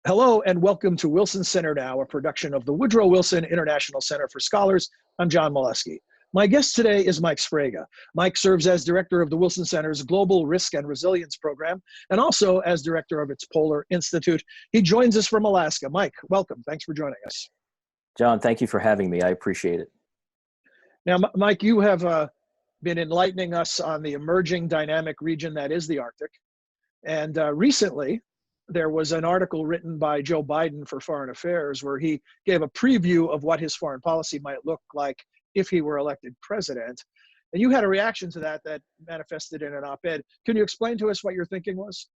Hello and welcome to Wilson Center Now, a production of the Woodrow Wilson International Center for Scholars. I'm John Molesky. My guest today is Mike Sfraga. Mike serves as director of the Wilson Center's Global Risk and Resilience Program and also as director of its Polar Institute. He joins us from Alaska. Mike, welcome. Thanks for joining us. John, thank you for having me. I appreciate it. Now, Mike, you have been enlightening us on the emerging dynamic region that is the Arctic. And recently, there was an article written by Joe Biden for Foreign Affairs where he gave a preview of what his foreign policy might look like if he were elected president. And you had a reaction to that manifested in an op-ed. Can you explain to us what your thinking was?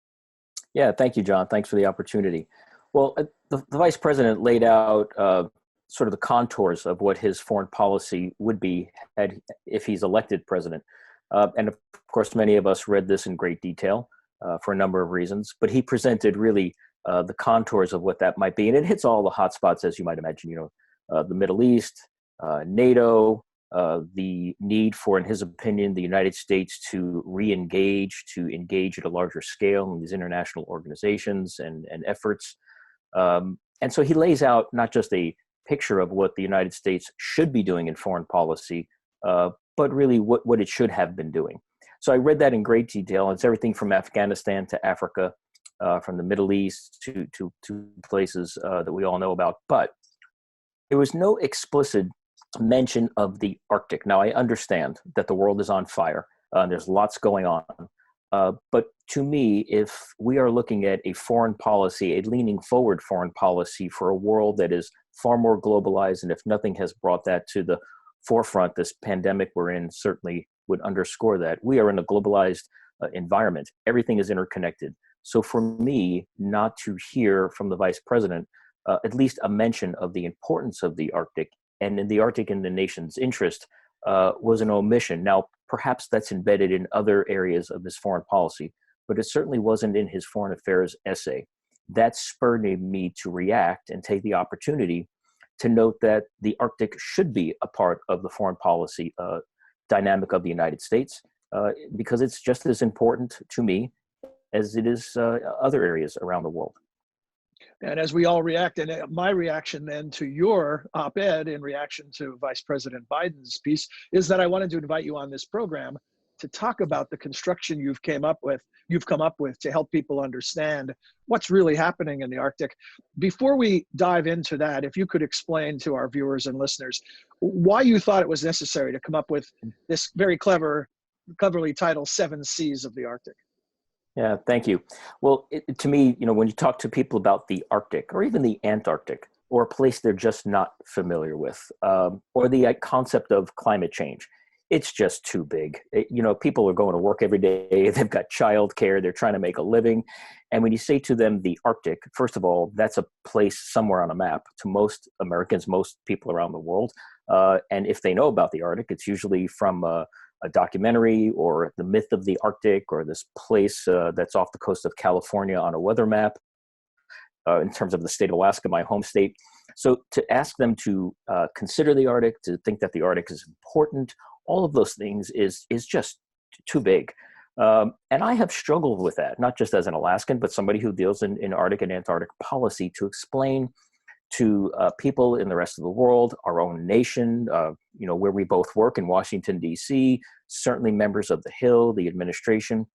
Yeah, thank you, John. Thanks for the opportunity. Well, the vice president laid out sort of the contours of what his foreign policy would be if he's elected president. And of course, many of us read this in great detail for a number of reasons, but he presented really the contours of what that might be. And it hits all the hot spots, as you might imagine, the Middle East, NATO, the need for, in his opinion, the United States to engage at a larger scale in these international organizations and efforts. And so he lays out not just a picture of what the United States should be doing in foreign policy, but really what it should have been doing. So I read that in great detail. It's everything from Afghanistan to Africa, from the Middle East to places that we all know about. But there was no explicit mention of the Arctic. Now, I understand that the world is on fire. There's lots going on. But to me, if we are looking at a foreign policy, a leaning forward foreign policy for a world that is far more globalized, and if nothing has brought that to the forefront, this pandemic we're in certainly would underscore that. We are in a globalized environment. Everything is interconnected. So for me, not to hear from the vice president at least a mention of the importance of the Arctic, and in the Arctic in the nation's interest, was an omission. Now, perhaps that's embedded in other areas of his foreign policy, but it certainly wasn't in his foreign affairs essay. That spurred me to react and take the opportunity to note that the Arctic should be a part of the foreign policy dynamic of the United States, because it's just as important to me as it is other areas around the world. And as we all react, and my reaction then to your op-ed in reaction to Vice President Biden's piece is that I wanted to invite you on this program to talk about the construction you've come up with to help people understand what's really happening in the Arctic. Before we dive into that, if you could explain to our viewers and listeners why you thought it was necessary to come up with this very cleverly titled 7 Seas of the Arctic. Yeah, thank you. Well, to me, when you talk to people about the Arctic or even the Antarctic, or a place they're just not familiar with, or the concept of climate change, it's just too big. People are going to work every day. They've got childcare. They're trying to make a living. And when you say to them the Arctic, first of all, that's a place somewhere on a map to most Americans, most people around the world. And if they know about the Arctic, it's usually from a documentary or the myth of the Arctic or this place that's off the coast of California on a weather map, in terms of the state of Alaska, my home state. So to ask them to consider the Arctic, to think that the Arctic is important, all of those things is just too big. And I have struggled with that, not just as an Alaskan, but somebody who deals in Arctic and Antarctic policy, to explain to people in the rest of the world, our own nation, where we both work in Washington, D.C., certainly members of the Hill, the administration,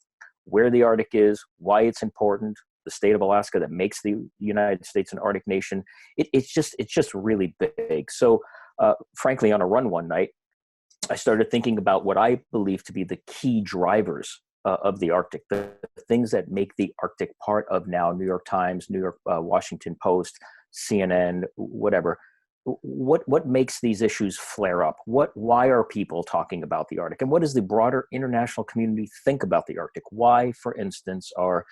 where the Arctic is, why it's important, the state of Alaska that makes the United States an Arctic nation. It's just really big. So frankly, on a run one night, I started thinking about what I believe to be the key drivers of the Arctic, the things that make the Arctic part of now New York Times, Washington Post, CNN, whatever. What makes these issues flare up? Why are people talking about the Arctic? And what does the broader international community think about the Arctic? Why, for instance, are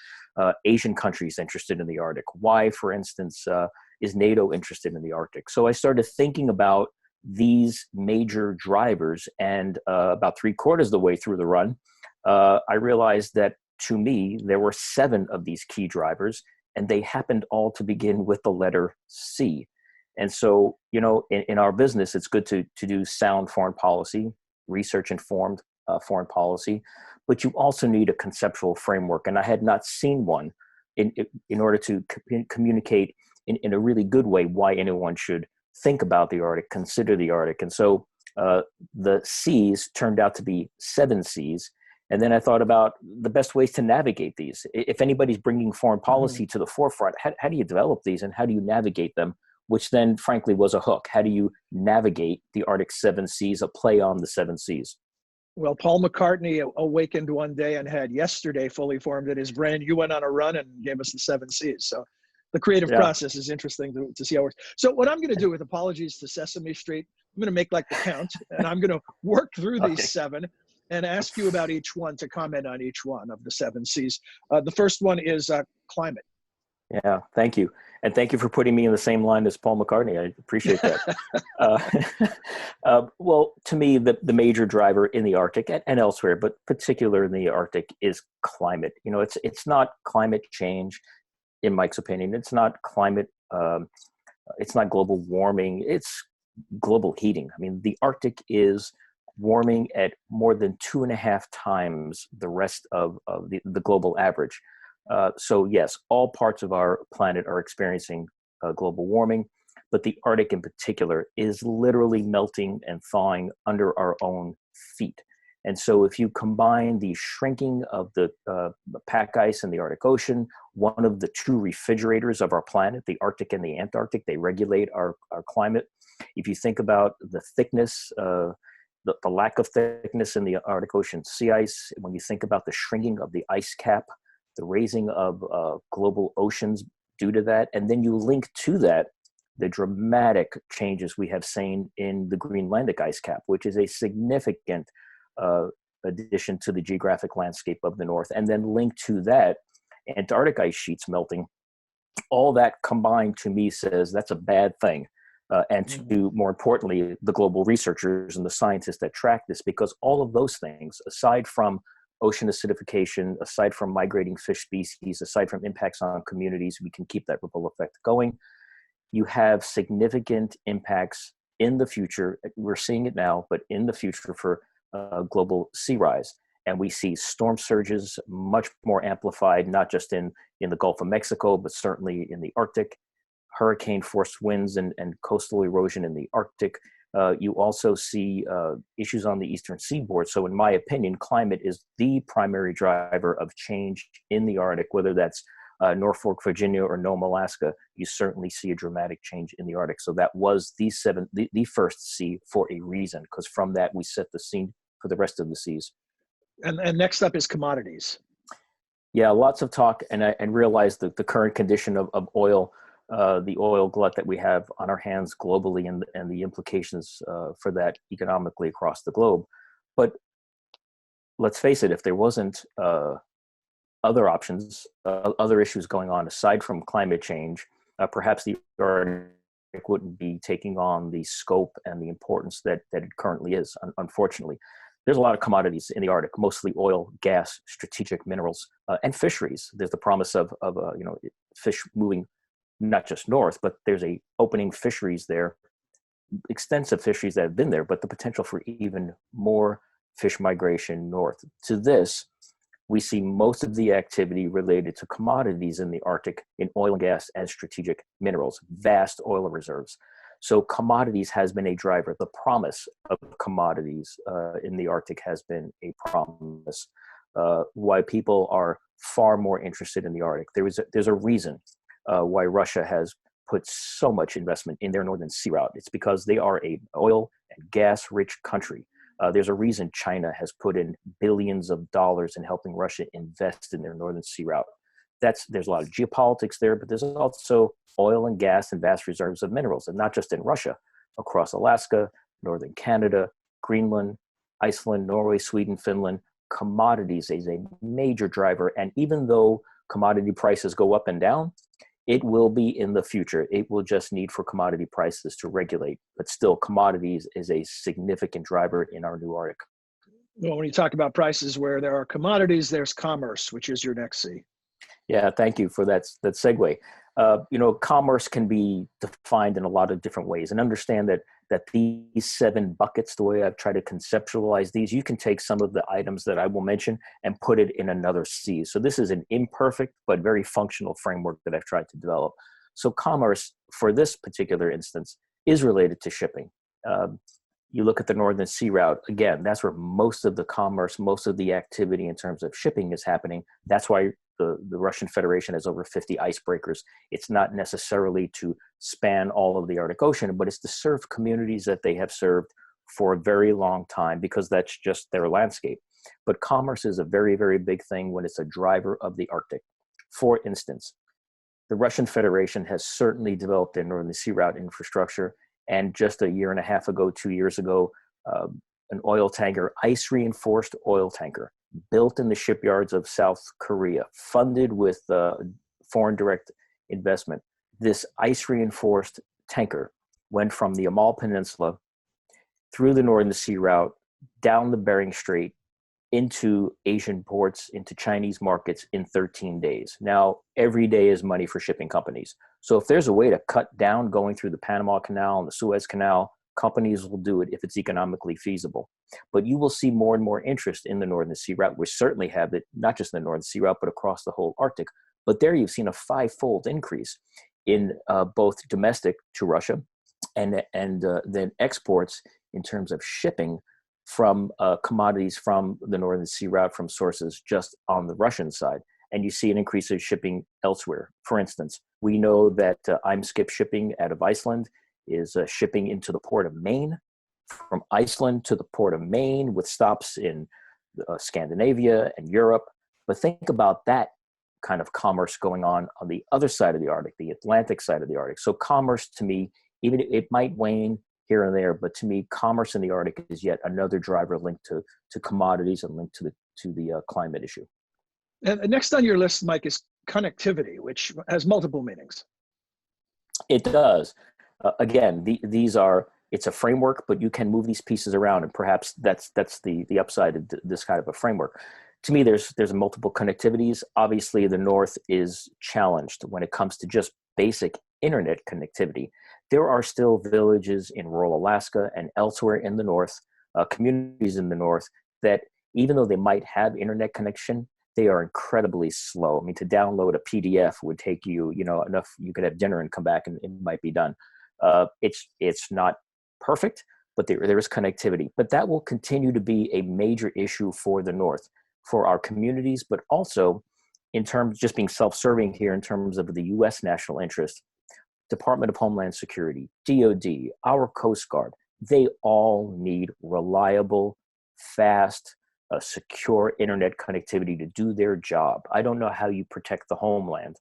Asian countries interested in the Arctic? Why, for instance, is NATO interested in the Arctic? So I started thinking about these major drivers, and about 3/4 of the way through the run, I realized that to me, there were 7 of these key drivers, and they happened all to begin with the letter C. And so, in our business, it's good to do sound foreign policy, research-informed foreign policy, but you also need a conceptual framework. And I had not seen one in order to communicate in a really good way why anyone should think about the Arctic, consider the Arctic. And so the seas turned out to be 7 seas. And then I thought about the best ways to navigate these. If anybody's bringing foreign policy to the forefront, how do you develop these and how do you navigate them? Which then, frankly, was a hook. How do you navigate the Arctic 7 seas, a play on the 7 seas? Well, Paul McCartney awakened one day and had yesterday fully formed in his brain. You went on a run and gave us the 7 Cs. So the creative process is interesting to see how it works. So what I'm going to do, with apologies to Sesame Street, I'm going to make like the count, and I'm going to work through these 7 and ask you about each one, to comment on each one of the 7 Cs. The first one is climate. Yeah, thank you. And thank you for putting me in the same line as Paul McCartney. I appreciate that. Well, to me, the major driver in the Arctic and elsewhere, but particular in the Arctic, is climate. You know, it's not climate change, in Mike's opinion. It's not climate, it's not global warming. It's global heating. I mean, the Arctic is warming at more than 2.5 times the rest of the global average. So yes, all parts of our planet are experiencing global warming, but the Arctic in particular is literally melting and thawing under our own feet. And so if you combine the shrinking of the pack ice in the Arctic Ocean, one of the 2 refrigerators of our planet, the Arctic and the Antarctic, they regulate our climate. If you think about the thickness, the lack of thickness in the Arctic Ocean sea ice, when you think about the shrinking of the ice cap, the raising of global oceans due to that, and then you link to that the dramatic changes we have seen in the Greenlandic ice cap, which is a significant addition to the geographic landscape of the North, and then link to that Antarctic ice sheets melting. All that combined, to me, says that's a bad thing. And to, more importantly, the global researchers and the scientists that track this, because all of those things, aside from ocean acidification, aside from migrating fish species, aside from impacts on communities, we can keep that ripple effect going. You have significant impacts in the future. We're seeing it now, but in the future for global sea rise. And we see storm surges much more amplified, not just in the Gulf of Mexico, but certainly in the Arctic. Hurricane force winds and coastal erosion in the Arctic. You also see issues on the eastern seaboard. So in my opinion, climate is the primary driver of change in the Arctic, whether that's Norfolk, Virginia, or Nome, Alaska. You certainly see a dramatic change in the Arctic. So that was the first C for a reason, because from that we set the scene for the rest of the seas. And next up is commodities. Yeah, lots of talk, and realize that the current condition of oil, the oil glut that we have on our hands globally, and the implications for that economically across the globe. But let's face it, if there wasn't other options, other issues going on aside from climate change, perhaps the Arctic wouldn't be taking on the scope and the importance that it currently is, unfortunately. There's a lot of commodities in the Arctic, mostly oil, gas, strategic minerals, and fisheries. There's the promise of fish moving not just north, but there's a opening fisheries there, extensive fisheries that have been there, but the potential for even more fish migration north. To this, we see most of the activity related to commodities in the Arctic in oil and gas and strategic minerals, vast oil reserves. So commodities has been a driver. The promise of commodities in the Arctic has been a promise. Why people are far more interested in the Arctic. There's a reason why Russia has put so much investment in their northern sea route. It's because they are a oil and gas rich country. There's a reason China has put in billions of dollars in helping Russia invest in their northern sea route. There's a lot of geopolitics there, but there's also oil and gas and vast reserves of minerals, and not just in Russia, across Alaska, northern Canada, Greenland, Iceland, Norway, Sweden, Finland. Commodities is a major driver, and even though commodity prices go up and down, it will be in the future. It will just need for commodity prices to regulate, but still commodities is a significant driver in our new Arctic. Well, when you talk about prices where there are commodities, there's commerce, which is your next C. Yeah, thank you for that segue. Commerce can be defined in a lot of different ways, and understand that that these 7 buckets, the way I've tried to conceptualize these, you can take some of the items that I will mention and put it in another C. So this is an imperfect but very functional framework that I've tried to develop. So commerce, for this particular instance, is related to shipping. You look at the Northern Sea Route, again, that's where most of the commerce, most of the activity in terms of shipping is happening. That's why the Russian Federation has over 50 icebreakers. It's not necessarily to span all of the Arctic Ocean, but it's to serve communities that they have served for a very long time because that's just their landscape. But commerce is a very, very big thing when it's a driver of the Arctic. For instance, the Russian Federation has certainly developed their Northern Sea Route infrastructure. And just a year and a half ago, 2 years ago, an oil tanker, ice-reinforced oil tanker, built in the shipyards of South Korea, funded with foreign direct investment. This ice-reinforced tanker went from the Amal Peninsula through the Northern Sea Route, down the Bering Strait, into Asian ports, into Chinese markets in 13 days. Now, every day is money for shipping companies. So if there's a way to cut down going through the Panama Canal and the Suez Canal, companies will do it if it's economically feasible. But you will see more and more interest in the Northern Sea Route. We certainly have it, not just in the Northern Sea Route, but across the whole Arctic. But there you've seen a 5-fold increase in both domestic to Russia and then exports in terms of shipping from commodities from the Northern Sea Route from sources just on the Russian side. And you see an increase of shipping elsewhere. For instance, we know that Imskip shipping out of Iceland is shipping into the port of Maine, from Iceland to the port of Maine with stops in Scandinavia and Europe. But think about that kind of commerce going on the other side of the Arctic, the Atlantic side of the Arctic. So commerce, to me, even it might wane here and there, but to me, commerce in the Arctic is yet another driver linked to commodities and linked to the climate issue. And next on your list, Mike, is connectivity, which has multiple meanings. It does. Again, it's a framework, but you can move these pieces around, and perhaps that's the upside of this kind of a framework. To me, there's multiple connectivities. Obviously, the North is challenged when it comes to just basic internet connectivity. There are still villages in rural Alaska and elsewhere in the North, communities in the North, that even though they might have internet connection, they are incredibly slow. I mean, to download a PDF would take you, enough, you could have dinner and come back and it might be done. It's not perfect, but there is connectivity. But that will continue to be a major issue for the North, for our communities, but also in terms just being self-serving here in terms of the U.S. national interest. Department of Homeland Security, DOD, our Coast Guard, they all need reliable, fast, secure internet connectivity to do their job. I don't know how you protect the homeland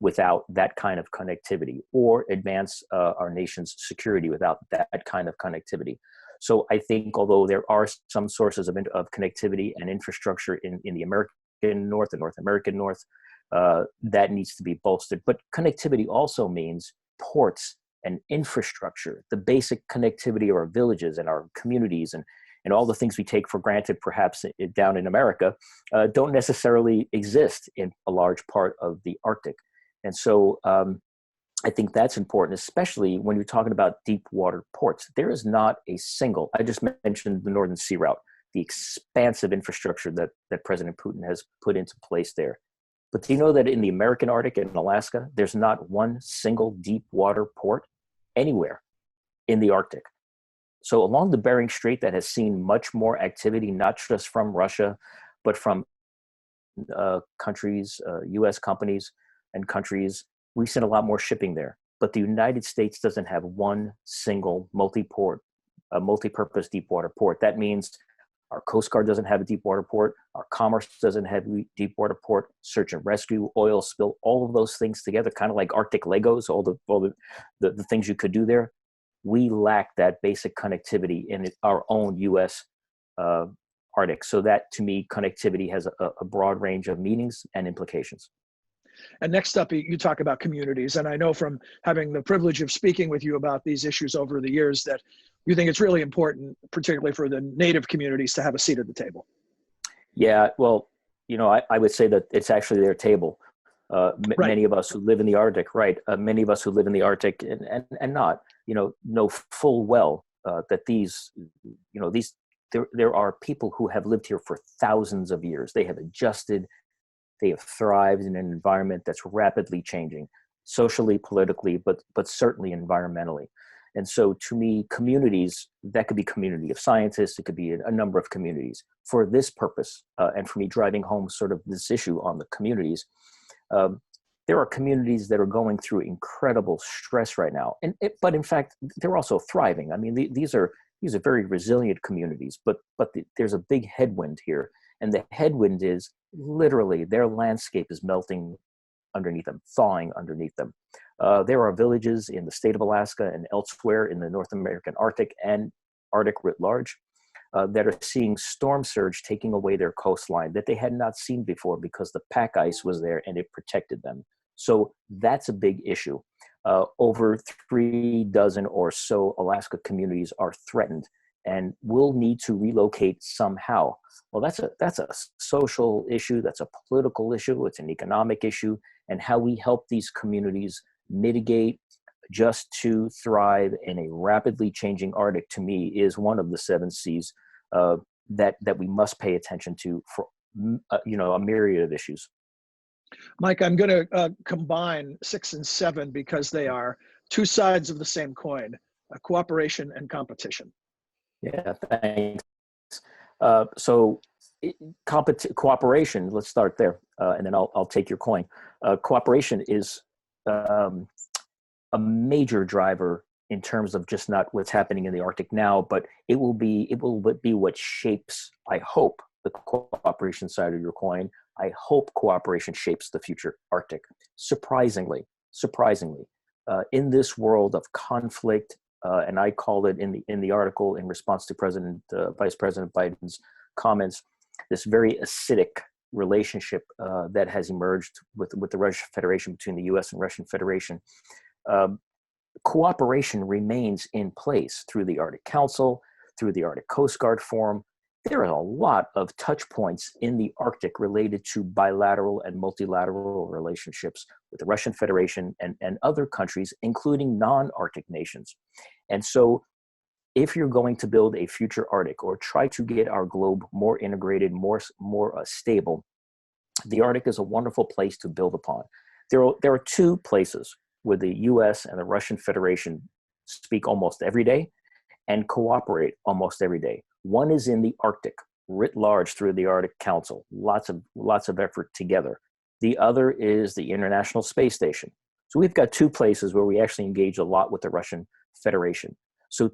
without that kind of connectivity, or advance our nation's security without that kind of connectivity. So I think although there are some sources of connectivity and infrastructure in the American North, the North American North, that needs to be bolstered. But connectivity also means ports and infrastructure, the basic connectivity of our villages and our communities and all the things we take for granted, perhaps down in America, don't necessarily exist in a large part of the Arctic. And so I think that's important, especially when you're talking about deep water ports. There is not a single, I just mentioned the Northern Sea Route, the expansive infrastructure that President Putin has put into place there. But do you know that in the American Arctic and Alaska, there's not one single deep water port anywhere in the Arctic? So along the Bering Strait, that has seen much more activity, not just from Russia, but from countries, U.S. companies and countries. We've seen a lot more shipping there. But the United States doesn't have one single multi-purpose deep water port. That means our Coast Guard doesn't have a deep water port. Our commerce doesn't have a deep water port. Search and rescue, oil spill, all of those things together, kind of like Arctic Legos, all the things you could do there. We lack that basic connectivity in our own U.S. Arctic. So that, to me, connectivity has a broad range of meanings and implications. And next up, you talk about communities. And I know from having the privilege of speaking with you about these issues over the years that you think it's really important, particularly for the Native communities, to have a seat at the table. Yeah, well, I would say that it's actually their table. Right. Many of us who live in the Arctic, right? Many of us who live in the Arctic and not, know full well that there are people who have lived here for thousands of years. They have adjusted, they have thrived in an environment that's rapidly changing, socially, politically, but certainly environmentally. And so to me, communities, that could be community of scientists, it could be a number of communities for this purpose, and for me driving home sort of this issue on the communities. Um, there are communities that are going through incredible stress right now, but in fact, they're also thriving. I mean, these are very resilient communities, but there's a big headwind here, and the headwind is literally their landscape is melting underneath them, thawing underneath them. There are villages in the state of Alaska and elsewhere in the North American Arctic and Arctic writ large that are seeing storm surge taking away their coastline that they had not seen before because the pack ice was there and it protected them. So that's a big issue. Over 36 or so Alaska communities are threatened and will need to relocate somehow. Well, that's a social issue, that's a political issue, it's an economic issue, and how we help these communities mitigate just to thrive in a rapidly changing Arctic, to me, is one of the 7 Cs that we must pay attention to for a myriad of issues. Mike, I'm going to combine 6 and 7 because they are two sides of the same coin: cooperation and competition. Yeah, thanks. So cooperation, let's start there, and then I'll take your coin. Cooperation is a major driver in terms of just not what's happening in the Arctic now, but it will be what shapes, I hope, the cooperation side of your coin. I hope cooperation shapes the future Arctic. Surprisingly, in this world of conflict, and I call it in the article in response to Vice President Biden's comments, this very acidic relationship that has emerged with the Russian Federation, between the U.S. and Russian Federation. Cooperation remains in place through the Arctic Council, through the Arctic Coast Guard Forum. There are a lot of touch points in the Arctic related to bilateral and multilateral relationships with the Russian Federation and other countries, including non-Arctic nations. And so if you're going to build a future Arctic or try to get our globe more integrated, more stable, the Arctic is a wonderful place to build upon. There are 2 places where the US and the Russian Federation speak almost every day and cooperate almost every day. One is in the Arctic, writ large through the Arctic Council, lots of effort together. The other is the International Space Station. So we've got 2 places where we actually engage a lot with the Russian Federation. So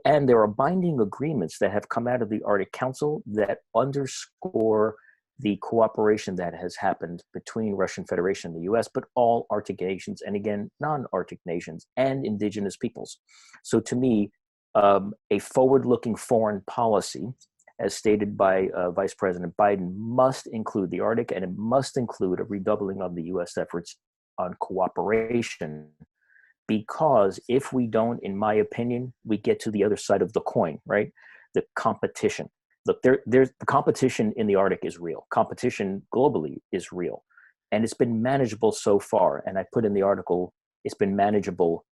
and there are binding agreements that have come out of the Arctic Council that underscore the cooperation that has happened between Russian Federation and the US, but all Arctic nations, and again, non-Arctic nations and indigenous peoples. So to me, a forward-looking foreign policy, as stated by Vice President Biden, must include the Arctic, and it must include a redoubling of the US efforts on cooperation. Because if we don't, in my opinion, we get to the other side of the coin, right? The competition. Look, there's the competition in the Arctic is real. Competition globally is real. And it's been manageable so far. And I put in the article, it's been manageable,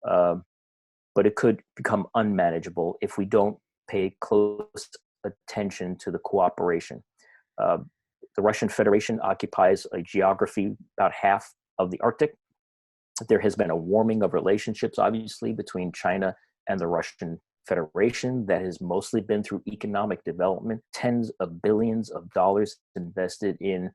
but it could become unmanageable if we don't pay close attention to the cooperation. The Russian Federation occupies a geography about half of the Arctic. There has been a warming of relationships, obviously, between China and the Russian Federation that has mostly been through economic development, tens of billions of dollars invested in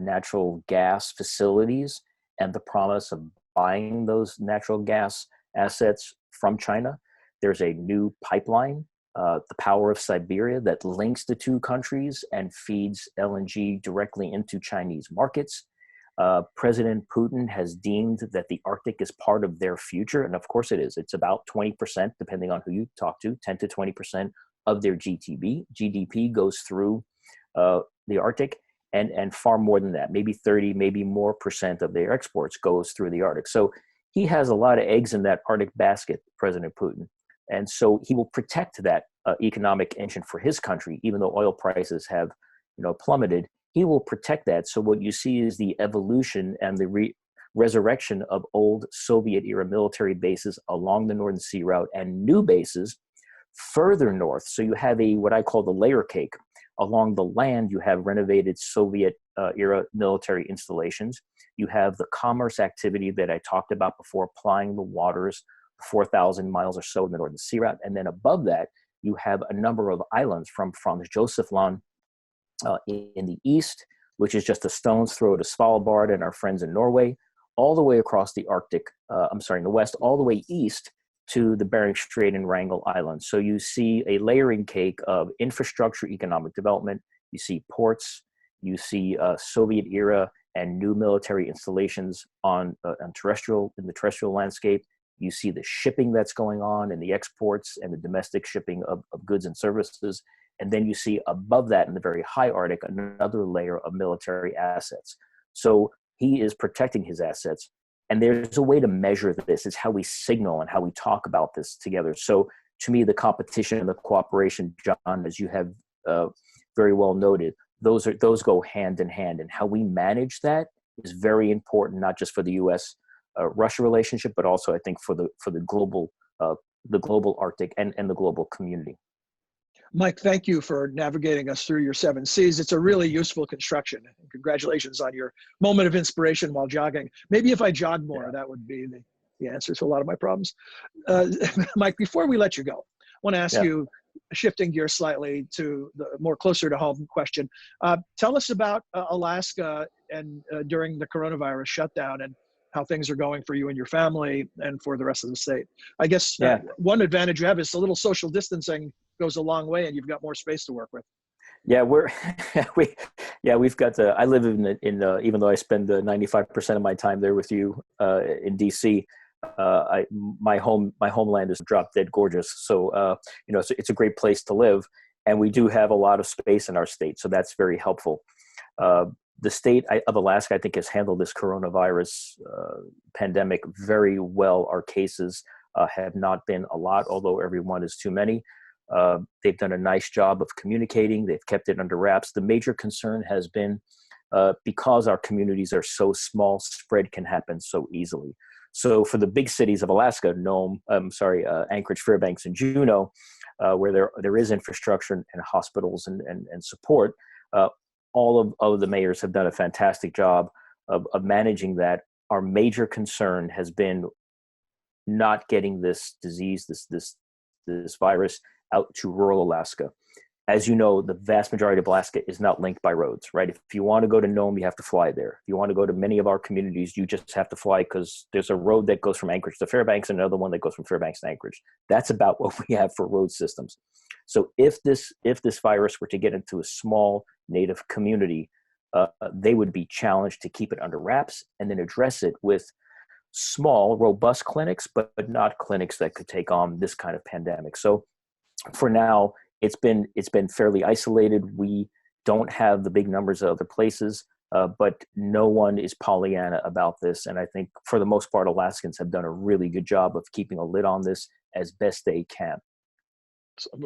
natural gas facilities and the promise of buying those natural gas assets from China. There's a new pipeline, the Power of Siberia, that links the 2 countries and feeds LNG directly into Chinese markets. President Putin has deemed that the Arctic is part of their future. And of course it is. It's about 20%, depending on who you talk to, 10 to 20% of their GDP goes through the Arctic, and far more than that, maybe 30, maybe more percent of their exports goes through the Arctic. So he has a lot of eggs in that Arctic basket, President Putin. And so he will protect that economic engine for his country, even though oil prices have plummeted. he will protect that. So what you see is the evolution and the resurrection of old Soviet-era military bases along the Northern Sea Route and new bases further north. So you have what I call the layer cake. Along the land, you have renovated Soviet-era military installations. You have the commerce activity that I talked about before, plying the waters, 4,000 miles or so in the Northern Sea Route. And then above that, you have a number of islands from Franz Josef Land in the east, which is just a stone's throw to Svalbard and our friends in Norway, all the way across the Arctic, in the west, all the way east to the Bering Strait and Wrangel Islands. So you see a layering cake of infrastructure, economic development. You see ports, you see Soviet era and new military installations in the terrestrial landscape. You see the shipping that's going on and the exports and the domestic shipping of goods and services. And then you see above that in the very high Arctic, another layer of military assets. So he is protecting his assets. And there's a way to measure this. It's how we signal and how we talk about this together. So to me, the competition and the cooperation, John, as you have very well noted, those go hand in hand. And how we manage that is very important, not just for the U.S. Russia relationship, but also I think for the global Arctic and the global community. Mike, thank you for navigating us through your 7 Cs. It's a really useful construction. Congratulations on your moment of inspiration while jogging. Maybe if I jog more, that would be the answer to a lot of my problems. Mike, before we let you go, I want to ask you, shifting gears slightly to the more closer to home question. Tell us about Alaska and during the coronavirus shutdown and how things are going for you and your family and for the rest of the state. I guess one advantage you have is a little social distancing goes a long way and you've got more space to work with. Yeah, we've got I live in even though I spend 95% of my time there with you in DC, my homeland is drop dead gorgeous. So it's a great place to live, and we do have a lot of space in our state, so that's very helpful. The state of Alaska, I think, has handled this coronavirus pandemic very well. Our cases have not been a lot, although every one is too many. They've done a nice job of communicating. They've kept it under wraps. The major concern has been because our communities are so small, spread can happen so easily. So for the big cities of Alaska, Anchorage, Fairbanks, and Juneau, where there is infrastructure and hospitals and support, all of the mayors have done a fantastic job of managing that. Our major concern has been not getting this disease, this virus out to rural Alaska. As you know, the vast majority of Alaska is not linked by roads, right? If you want to go to Nome, you have to fly there. If you want to go to many of our communities, you just have to fly because there's a road that goes from Anchorage to Fairbanks and another one that goes from Fairbanks to Anchorage. That's about what we have for road systems. So if this virus were to get into a small native community, they would be challenged to keep it under wraps and then address it with small, robust clinics, but not clinics that could take on this kind of pandemic. So for now, it's been fairly isolated. We don't have the big numbers of other places, but no one is Pollyanna about this. And I think for the most part, Alaskans have done a really good job of keeping a lid on this as best they can.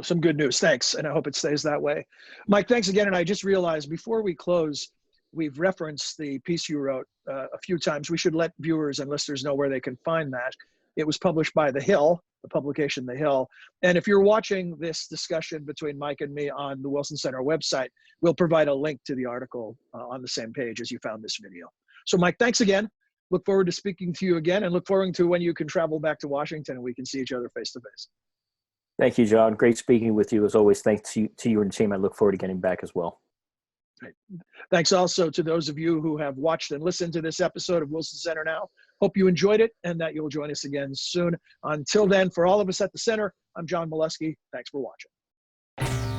Some good news. Thanks. And I hope it stays that way. Mike, thanks again. And I just realized before we close, we've referenced the piece you wrote a few times. We should let viewers and listeners know where they can find that. It was published by The Hill, the publication The Hill. And if you're watching this discussion between Mike and me on the Wilson Center website, we'll provide a link to the article on the same page as you found this video. So Mike, thanks again. Look forward to speaking to you again and look forward to when you can travel back to Washington and we can see each other face to face. Thank you, John. Great speaking with you as always. Thanks to you and the team. I look forward to getting back as well. Great. Thanks also to those of you who have watched and listened to this episode of Wilson Center Now. Hope you enjoyed it and that you'll join us again soon. Until then, for all of us at the center, I'm John Molesky. Thanks for watching.